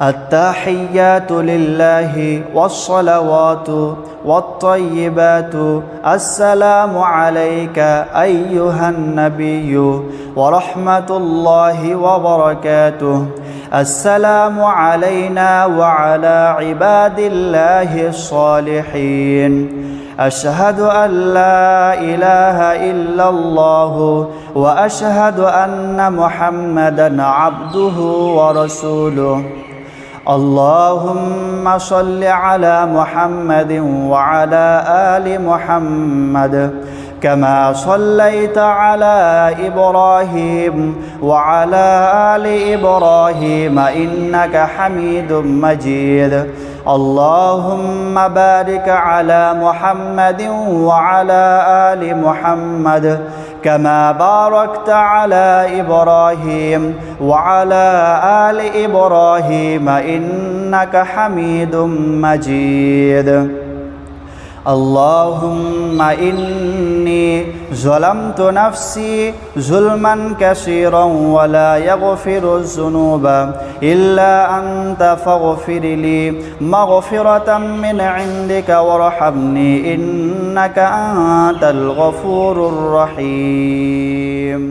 التحيات لله والصلوات والطيبات السلام عليك أيها النبي ورحمة الله وبركاته. السلام علينا وعلى عباد الله الصالحين. أشهد أن لا إله إلا الله وأشهد أن محمدا عبده ورسوله. اللهم صل على محمد وعلى آل محمد كما صليت على إبراهيم وعلى آل إبراهيم إنك حميد مجيد. اللهم بارك على محمد وعلى آل محمد كما باركت على إبراهيم وعلى آل إبراهيم إنك حميد مجيد. اللهم إني ظلمت نفسي ظلما كثيرا ولا يغفر الذنوب إلا أنت فاغفر لي مغفرة من عندك وارحمني إنك أنت الغفور الرحيم.